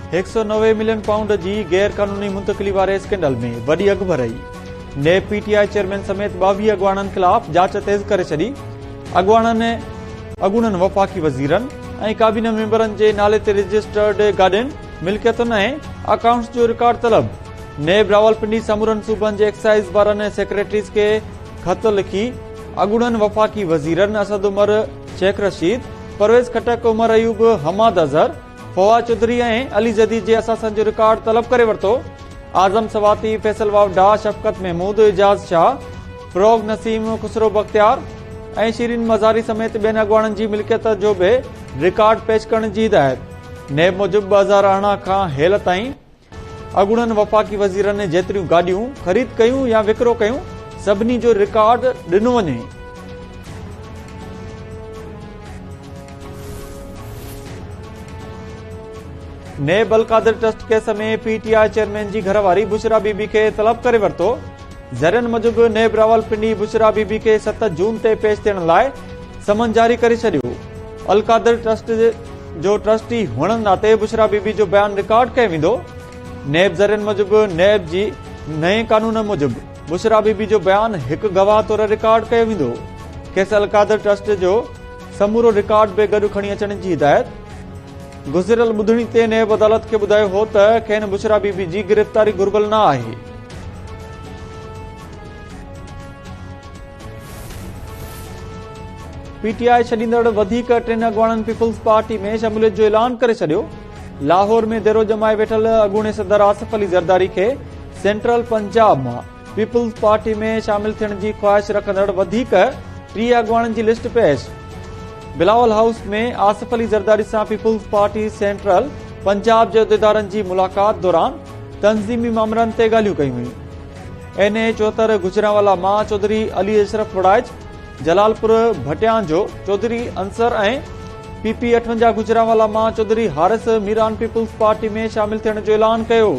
190 million pound जी गैर कानूनी मुंतकिली वारे स्कैंडल में वडी अग भरई। नेब पीटीआई चेयरमैन समेत 22 अॻवाणनि खिलाफ़ जांच तेज़ करे छॾी। अॻूणनि वफ़ाक़ी वज़ीरनि ऐं काबीना मेंबरनि जे नाले ते रजिस्टर्ड गाॾियुनि, मिल्कियतुनि ऐं अकाउंट्स जो रिकॉर्ड तलब। नेब रावलपिंडी समूरनि सूबनि जे एक्साइज़ वारनि सेक्रेटरीज़ खे ख़त लिखी अॻूणनि वफ़ाक़ी वज़ीरनि असद उमर, शेख रशीद, परवेज़ खटक, उमर अयूब, हमाद अज़हर, फवाद चौधरी ऐं अली जदीद जे असासनि जो रिकॉर्ड तलब करे वरितो। आज़म सवाती, फैसल वावडा, शफ़क़त महमूद, इजाज़ शाह, फ़रोग़ नसीम, खुसरो बख्तियार ऐं शीरीन मज़ारी समेत ॿियनि अॻवाणनि जी मिल्कियत जो बि रिकॉर्ड पेश करण जी हिदायत। नेब मूजिब 2018 खां हेल ताईं अॻूणनि वफ़ाक़ी वज़ीरनि जेतिरियूं गाॾियूं ख़रीद कयूं या विकिरो कयूं, सभिनी जो रिकॉर्ड ॾिनो वञे। नेब अलकादर ट्रस्ट केस में पीटीआई चेयरमैन जी घरवारी बुशरा बीबी खे तलब करे वरितो। ज़रियनि मूजिब नेब रावलपिंडी बुशरा बीबी खे 7 जून ते पेश थियण लाइ समन जारी करे छॾियो। अलकादर ट्रस्ट जो ट्रस्टी हुअण नाते बुशरा बीबी जो बयान रिकॉर्ड कयो वेंदो। नेब ज़रियनि मूजिब नेब जी नए कानून मूजिब बुशरा बीबी जो बयान हिकु गवाह तौर रिकॉर्ड कयो वेंदो। खेसि अलकादर ट्रस्ट जो समूरो रिकॉर्ड बि गॾु खणी अचण जी हिदायत। गुज़िरियल ॿुधणी ते नेब अदालत खे ॿुधायो हो त खेनि बुशरा बीबी जी गिरफ़्तारी घुर्बल न आहे। पीटीआई छॾींदड़ वधीक 3 अॻवाणनि पीपुल्स पार्टी में शमूलियत जो ऐलान करे छॾियो। लाहौर में देरो जमाए वेठल अॻूणे सदर आसिफ अली ज़रदारी खे सेंट्रल पंजाब मां पीपुल्स पार्टी में शामिल थियण जी ख़्वाहिश रखंदड़ वधीक 3 अॻवाणनि जी लिस्ट पेश। बिलावल हाउस में आसिफ अली ज़रदारी सां पीपुल्स पार्टी सेंट्रल पंजाब जे उहिदेदारनि जी मुलाक़ात दौरान तंज़ीमी मामलनि ते ॻाल्हियूं कयूं हुयूं। NA 74 गुजरांवाला मां चौधरी अली अशरफ वड़ाइच, जलालपुर भटियां जो चौधरी अंसर ऐं PP 58 गुजरांवाला मां चौधरी हारिस मीरान पीपुल्स पार्टी में शामिल थियण जो ऐलान कयो।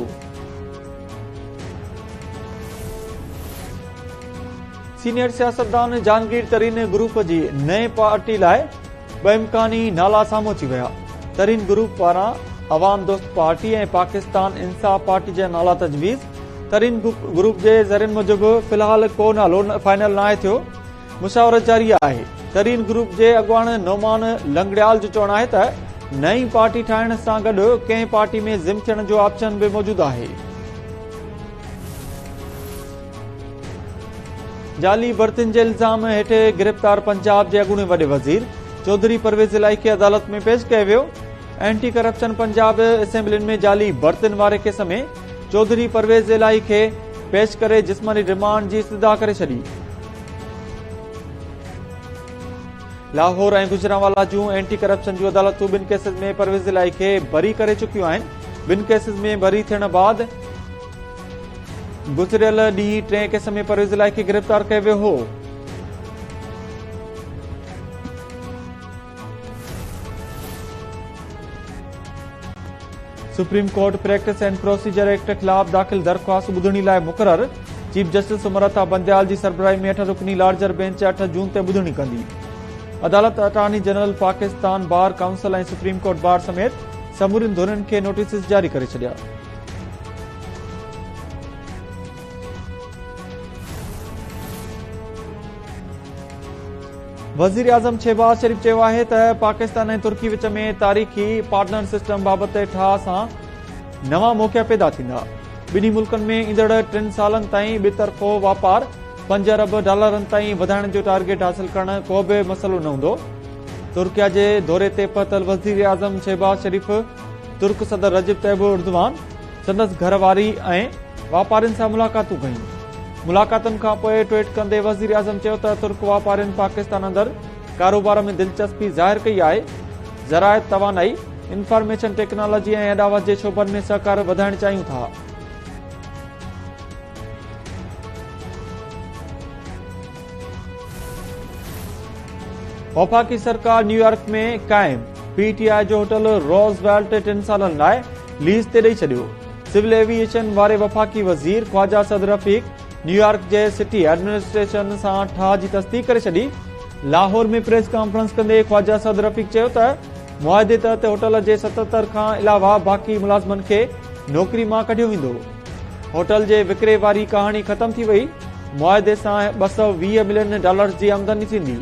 सीनियर सियासतदान जहांगीर तरीन ग्रुप जी नए पार्टी लाइ बेइम्कानी नाला साम्हूं अची विया। तरीन ग्रुप पारां अवाम दोस्त पार्टी ऐं पाकिस्तान इंसाफ पार्टी जा नाला तजवीज़। तरीन ग्रुप जे ज़रियनि मूजिब फ़िलहाल को नालो फाइनल न आहे थियो। मुशावरत जारी आहे। तरीन ग्रुप जे अॻवान नोमान लंगड़ियाल जो चवणु आहे त नई पार्टी ठाहिण सां गॾु कंहिं पार्टी में ज़िम थियण जो ऑप्शन बि मौजूदु आहे। जाली भर्तियुनि जे इल्ज़ाम हेठि गिरफ़्तार पंजाब जे अॻूणे वॾे वज़ीर चौधरी परवेज़ इलाही खे अदालत में पेश कयो वियो। एंटी करप्शन पंजाब असेंबलियुनि में जाली भर्तियुनि वारे केस में चौधरी परवेज़ इलाही खे पेश करे जिस्मानी रिमांड जी इस्तदा करे छॾी। लाहौर ऐं गुजरांवाला जूं एंटी करप्शन जूं अदालतूं ॿिनि केसनि में परवेज़ इलाही खे बरी करे चुकियूं आहिनि। ॿिनि केसनि में बरी थियण बाद गुज़िरियल ॾींहुं 3 केस में परवेज़ इलाही खे गिरफ़्तार कयो वियो हो। Supreme court practice and procedure act खिलाफ़ दाख़िल दरख़्वास्त ॿुधणी लाइ मुक़रर। चीफ जस्टिस उमरता बंदयाल जी सरबराही में 8 रुकनी लार्जर बेंच 8 जून ते ॿुधणी कंदी। अदालत attorney general Pakistan bar council ऐं सुप्रीम कोर्ट बार समेत समूरियुनि धुरियुनि खे नोटिस जारी करे छॾिया। वज़ीर आज़म शहबाज शरीफ़ चयो आहे त पाकिस्तान ऐं तुर्की विच में तारीख़ी पार्टनर सिस्टम बाबति ठाह सां नवां मौक़िया पैदा थींदा। ॿिन्ही मुल्कनि में ईंदड़ 3 सालनि ताईं ॿितरफ़ो वापार $5 अरब ताईं वधाइण जो टारगेट हासिल करण को बि मसइलो न हूंदो। तुर्किया जे दौरे ते पहुतल वज़ीर आज़म शहबाज शरीफ़ तुर्क सदर रजब तैयब एर्दोग़ान, संदसि घरवारी ऐं वापारियुनि सां मुलाक़ातूं कयूं। मुलाक़ातुनि खां पोइ ट्वीट कंदे वज़ीर आज़म चयो त तुर्क वापारियुनि पाकिस्तान अंदरि कारोबार में दिलचस्पी ज़ाहिर कई आहे। ज़रायत, तवानाई, इंफॉर्मेशन टेक्नोलॉजी ऐं अॾावत जे शोबनि में सहकार वधाइण चाहियूं था। वफ़ाक़ी सरकार न्यूयॉर्क में क़ाइम पीटीआई जो होटल रोज़वेल्ट 3 सालनि लाइ लीज़ ते ॾेई छॾियो। सिविल एविएशन वारे वफ़ाक़ी वज़ीर ख्वाजा सद रफ़ीक न्यूयॉर्क जे सिटी एडमिनिस्ट्रेशन सां ठाह जी तस्दीक करे छॾी। लाहौर में प्रेस कॉन्फ्रेंस कंदे ख्वाजा सद रफ़ीक चयो त मुआदे तहत होटल जे 77 खां अलावा बाक़ी मुलाज़मनि खे नौकरी मां कढियो वेंदो। होटल जे विकिरे वारी कहाणी ख़तम थी वई। मुआदे सां $220 मिलियन जी आमदनी थींदी।